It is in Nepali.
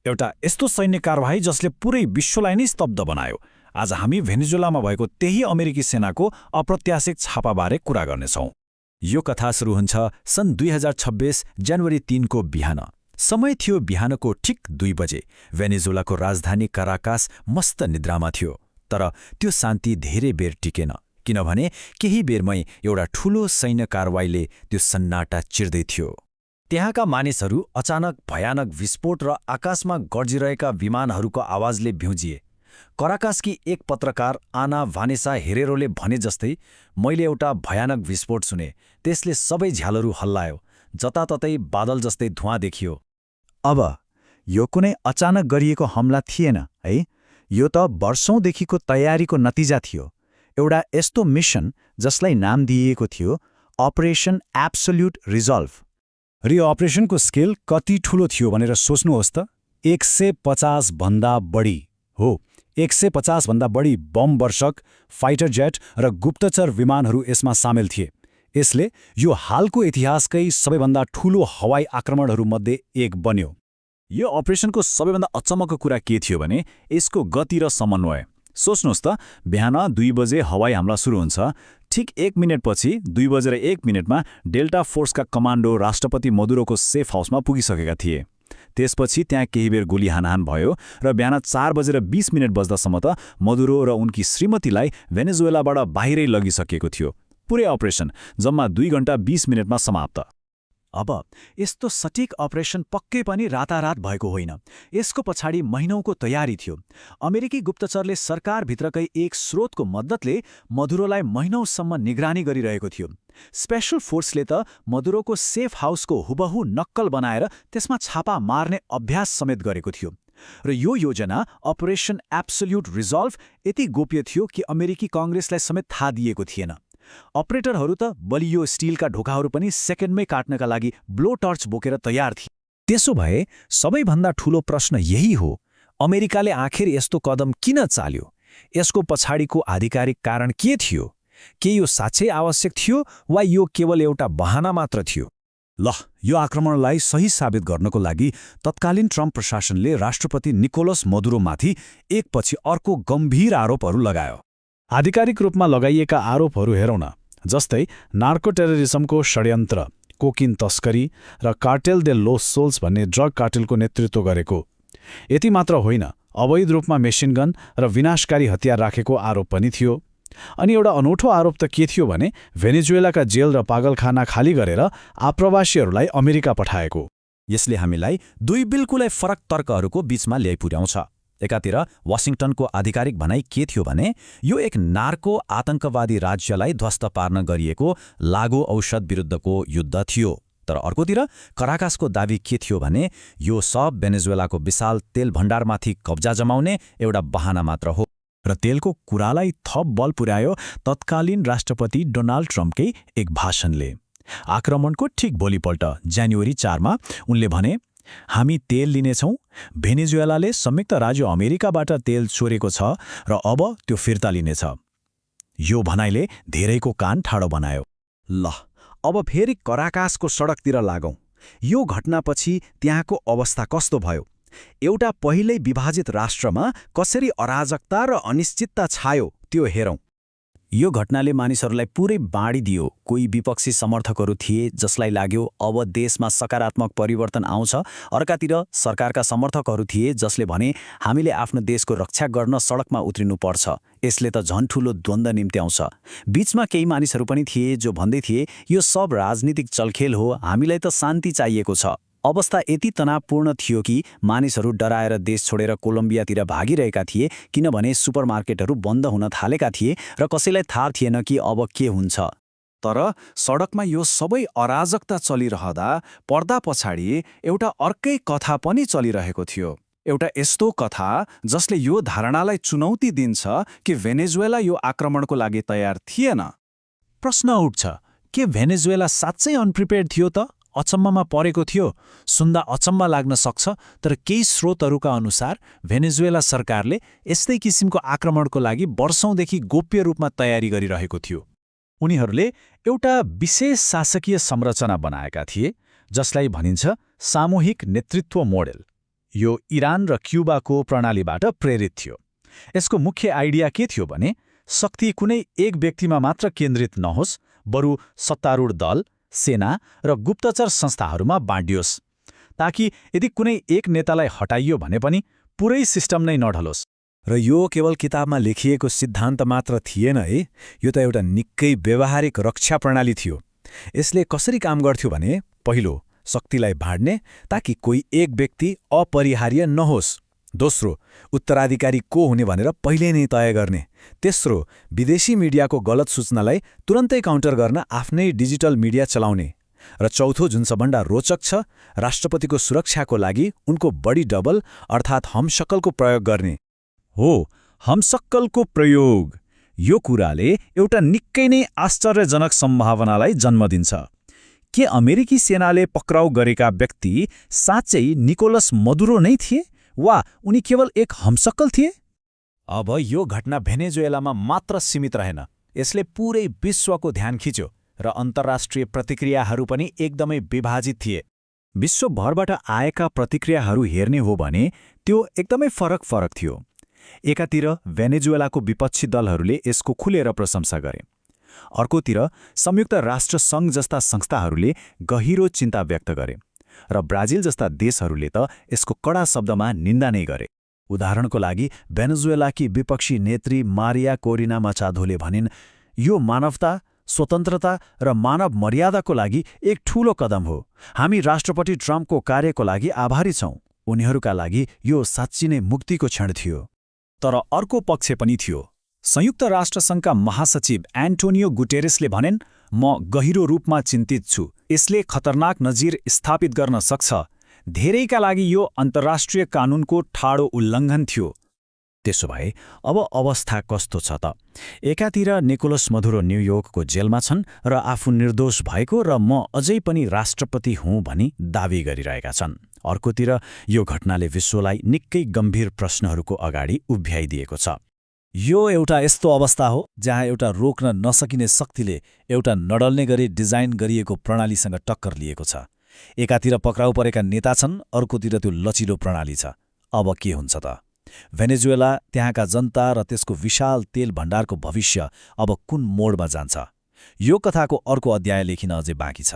एउटा यस्तो सैन्य कारबाही जसले पुरै विश्वलाई नै स्तब्ध बनायो। आज हामी भेनेजुएलामा भएको त्यही अमेरिकी सेनाको अप्रत्याशित छापाबारे कुरा गर्नेछौँ। यो कथा सुरु हुन्छ सन् 2026 जनवरी 3 को बिहान। समय थियो बिहानको ठिक 2 बजे। भेनेजुएलाको राजधानी काराकास मस्त निद्रामा थियो। तर त्यो शान्ति धेरै बेर टिकेन, किनभने केही बेरमै एउटा ठूलो सैन्य कारवाहीले त्यो सन्नाटा चिर्दै थियो। त्यहाँका मानिसहरू अचानक भयानक विस्फोट र आकाशमा गर्जिरहेका विमानहरूको आवाजले भ्युजिए। कराकासकी एक पत्रकार आना भानेसा हेरेरोले भने जस्तै, मैले एउटा भयानक विस्फोट सुने। त्यसले सबै झ्यालहरू हल्लायो। जताततै बादल जस्तै धुवाँ देखियो। अब यो कुनै अचानक गरिएको हमला थिएन है, यो त वर्षौंदेखिको तयारीको नतिजा थियो। एउटा यस्तो मिसन जसलाई नाम दिइएको थियो अपरेसन एब्सोल्युट रिजल्भ। र यो अपरेसनको स्केल कति ठूलो थियो भनेर सोच्नुहोस् त। 150 भन्दा बढी, हो 150 भन्दा बढी बम वर्षक, फाइटर जेट र गुप्तचर विमानहरू यसमा सामेल थिए। यसले यो हालको इतिहासकै सबैभन्दा ठूलो हवाई आक्रमणहरूमध्ये एक बन्यो। यो अपरेसनको सबैभन्दा अचम्मको कुरा के थियो भने यसको गति र समन्वय। सोच्नुहोस् त, बिहान 2 बजे हवाई हमला सुरु हुन्छ। ठिक 1 मिनेटपछि 2:01 डेल्टा फोर्सका कमान्डो राष्ट्रपति मदुरोको सेफ हाउसमा पुगिसकेका थिए। त्यसपछि त्यहाँ केही बेर गोली हानाहान भयो र बिहान 4:20 बज्दासम्म त मदुरो र उनकी श्रीमतीलाई भेनेजुएलाबाट बाहिरै लगिसकेको थियो। पुरै अपरेसन जम्मा 2 घण्टा 20 मिनेटमा समाप्त। अब यस्तो सटिक अपरेसन पक्कै पनि रातारात भएको होइन। यसको पछाडि महिनौको तयारी थियो। अमेरिकी गुप्तचरले सरकारभित्रकै एक स्रोतको मद्दतले मदुरोलाई महिनौसम्म निगरानी गरिरहेको थियो। स्पेशल फोर्सले त मदुरोको सेफ हाउसको हुबहु नक्कल बनाएर त्यसमा छापा मार्ने अभ्यास समेत गरेको थियो। र यो योजना अपरेसन एब्सोल्युट रिजल्भ यति गोप्य थियो कि अमेरिकी कांग्रेसलाई समेत थाहा दिएको थिएन। अपरेटरहरू त बलियो स्टिलका ढोकाहरू पनि सेकेन्डमै काट्नका लागि ब्लो टर्च बोकेर तयार थिए। त्यसो भए सबैभन्दा ठूलो प्रश्न यही हो, अमेरिकाले आखिर यस्तो कदम किन चाल्यो? यसको पछाडिको आधिकारिक कारण के थियो? के यो साँच्चै आवश्यक थियो वा यो केवल एउटा बहाना मात्र थियो? ल, यो आक्रमणलाई सही साबित गर्नको लागि तत्कालीन ट्रम्प प्रशासनले राष्ट्रपति निकोलस मदुरोमाथि एकपछि अर्को गम्भीर आरोपहरू लगायो। आधिकारिक रूपमा लगाइएका आरोपहरू हेरौँ न, जस्तै नार्को टेररिजमको षड्यन्त्र, कोकिन तस्करी र कार्टेल दे लोस सोल्स भन्ने ड्रग कार्टेलको नेतृत्व गरेको। यति मात्र होइन, अवैध रूपमा मेसिनगन र विनाशकारी हतियार राखेको आरोप पनि थियो। अनि एउटा अनौठो आरोप त के थियो भने भेनेजुएलाका जेल र पागलखाना खाली गरेर आप्रवासीहरूलाई अमेरिका पठाएको। यसले हामीलाई 2 बिल्कुलै फरक तर्कहरूको बीचमा ल्याइ पुर्याउँछ। एकातिर वाशिंगटनको आधिकारिक भनाइ के थियो भने यो एक नार्को आतंकवादी राज्यलाई ध्वस्त पार्न गरिएको लागू औषध विरुद्धको युद्ध थियो। तर अर्कोतिर कराकासको दाबी के थियो भने यो सब भेनेजुएलाको विशाल तेल भण्डारमाथि कब्जा जमाउने एउटा बहाना मात्र हो। र तेलको कुरालाई थप बल पुर्यायो तत्कालीन राष्ट्रपति डोनाल्ड ट्रम्पकै एक भाषणले। आक्रमणको ठिक भोलिपल्ट जनवरी 4 उनले भने, हामी तेल लिनेछौँ। भेनेजुएलाले संयुक्त राज्य अमेरिकाबाट तेल चोरेको छ र अब त्यो फिर्ता लिनेछ। यो भनाइले धेरैको कान ठाडो बनायो। ल, अब फेरि कराकासको सडकतिर लागौं। यो घटनापछि त्यहाँको अवस्था कस्तो भयो? एउटा पहिल्यै विभाजित राष्ट्रमा कसरी अराजकता र अनिश्चितता छायो त्यो हेरौं। यो घटनाले मानिसहरूलाई पुरै बाँडिदियो। कोही विपक्षी समर्थकहरू थिए जसलाई लाग्यो अब देशमा सकारात्मक परिवर्तन आउँछ। अर्कातिर सरकारका समर्थकहरू थिए जसले भने हामीले आफ्नो देशको रक्षा गर्न सडकमा उत्रिनु पर्छ। यसले त झन् ठूलो द्वन्द्व निम्त्याउँछ। बीचमा केही मानिसहरू पनि थिए जो भन्दै थिए यो सब राजनीतिक चलखेल हो, हामीलाई त शान्ति चाहिएको छ। अवस्था यति तनावपूर्ण थियो कि मानिसहरू डराएर देश छोडेर कोलम्बियातिर भागिरहेका थिए, किनभने सुपरमार्केटहरू बन्द हुन थालेका थिए र कसैलाई थाहा थिएन कि अब के हुन्छ। तर सडकमा यो सबै अराजकता चलिरहँदा पर्दा पछाडि एउटा अर्कै कथा पनि चलिरहेको थियो। एउटा यस्तो कथा जसले यो धारणालाई चुनौती दिन्छ कि भेनेजुएला यो आक्रमणको लागि तयार थिएन। प्रश्न उठ्छ, के भेनेजुएला साँच्चै अनप्रिपेयर्ड थियो त? अचम्ममा परेको थियो? सुन्दा अचम्म लाग्न सक्छ, तर केही स्रोतहरूका अनुसार भेनेजुएला सरकारले यस्तै किसिमको आक्रमणको लागि वर्षौंदेखि गोप्य रूपमा तयारी गरिरहेको थियो। उनीहरूले एउटा विशेष शासकीय संरचना बनाएका थिए जसलाई भनिन्छ सामूहिक नेतृत्व मोडेल। यो इरान र क्युबाको प्रणालीबाट प्रेरित थियो। यसको मुख्य आइडिया के थियो भने शक्ति कुनै एक व्यक्तिमा मात्र केन्द्रित नहोस्, बरु सत्तारूढ दल, सेना र गुप्तचर संस्थाहरूमा बाँडियोस्, ताकि यदि कुनै एक नेतालाई हटाइयो भने पनि पुरै सिस्टम नै नढलोस्। र यो केवल किताबमा लेखिएको सिद्धान्त मात्र थिएन है, यो त एउटा निकै व्यावहारिक रक्षा प्रणाली थियो। यसले कसरी काम गर्थ्यो भने पहिलो, शक्तिलाई बाँड्ने ताकि कोही एक व्यक्ति अपरिहार्य नहोस्। दोस्रो, उत्तराधिकारी को हुने भनेर पहिले नै तय गर्ने। तेस्रो, विदेशी मिडियाको गलत सूचनालाई तुरन्तै काउन्टर गर्न आफ्नै डिजिटल मिडिया चलाउने। र चौथो, जुन सबभन्दा रोचक छ, राष्ट्रपतिको सुरक्षाको लागि उनको बढी डबल अर्थात् हमशक्लको प्रयोग गर्ने। हो, हमशक्लको प्रयोग। यो कुराले एउटा निकै नै आश्चर्यजनक सम्भावनालाई जन्म दिन्छ। के अमेरिकी सेनाले पक्राउ गरेका व्यक्ति साँच्चै निकोलस मदुरो नै थिए वा उनी केवल एक हमशक्ल थिए? अब यो घटना भेनेजुएलामा मात्र सीमित रहेन, यसले पुरै विश्वको ध्यान खिच्यो र अन्तर्राष्ट्रिय प्रतिक्रियाहरू पनि एकदमै विभाजित थिए। विश्वभरबाट आएका प्रतिक्रियाहरू हेर्ने हो भने त्यो एकदमै फरक थियो। एकातिर भेनेजुएलाको विपक्षी दलहरूले यसको खुलेर प्रशंसा गरे। अर्कोतिर संयुक्त राष्ट्र सङ्घ जस्ता संस्थाहरूले गहिरो चिन्ता व्यक्त गरे र ब्राजिल जस्ता देशहरूले त यसको कडा शब्दमा निन्दा नै गरे। उदाहरणको लागि भेनेजुएलाकी विपक्षी नेत्री मारिया कोरिना मचाधोले भनिन्, यो मानवता, स्वतन्त्रता र मानव मर्यादाको लागि एक ठूलो कदम हो। हामी राष्ट्रपति ट्रम्पको कार्यको लागि आभारी छौं। उनीहरूका लागि यो साँच्चै नै मुक्तिको क्षण थियो। तर अर्को पक्ष पनि थियो। संयुक्त राष्ट्रसङ्घका महासचिव एन्टोनियो गुटेरेसले भनिन्, म गहिरो रूपमा चिन्तित छु। यसले खतरनाक नजिर स्थापित गर्न सक्छ। धेरैका लागि यो अन्तर्राष्ट्रिय कानुनको ठाडो उल्लङ्घन थियो। त्यसो भए अब अवस्था कस्तो छ त? एकातिर निकोलस मदुरो न्युयोर्कको जेलमा छन् र आफू निर्दोष भएको र म अझै पनि राष्ट्रपति हुँ भनी दावी गरिरहेका छन्। अर्कोतिर यो घटनाले विश्वलाई निकै गम्भीर प्रश्नहरूको अगाडि उभ्याइदिएको छ। यो एउटा यस्तो अवस्था हो जहाँ एउटा रोक्न नसकिने शक्तिले एउटा नडल्ने गरी डिजाइन गरिएको प्रणालीसँग टक्कर लिएको छ। एकातिर पक्राउ परेका नेता छन्, अर्कोतिर त्यो लचिलो प्रणाली छ। अब के हुन्छ त? भेनेजुएला, त्यहाँका जनता र त्यसको विशाल तेल भण्डारको भविष्य अब कुन मोडमा जान्छ? यो कथाको अर्को अध्याय लेखिन अझै बाँकी छ।